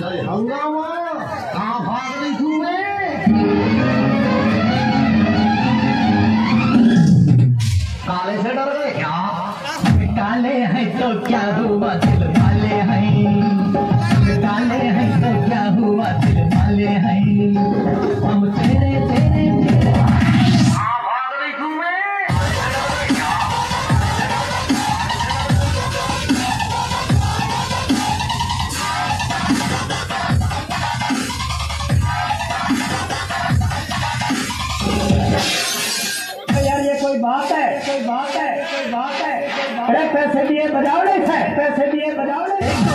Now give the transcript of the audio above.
हंगामा कहाँ भाग रही तू मैं? काले से डर गए क्या? काले हैं तो क्या हुआ दिल वाले हैं, काले हैं तो क्या हुआ दिल वाले हैं, हम तेरे तेरे तेरे कहाँ भाग रही तू मैं? यार ये कोई बात है, कोई बात है, कोई बात है, अरे पैसे दिए बजाओ नहीं है, पैसे दिए बजाओ नहीं।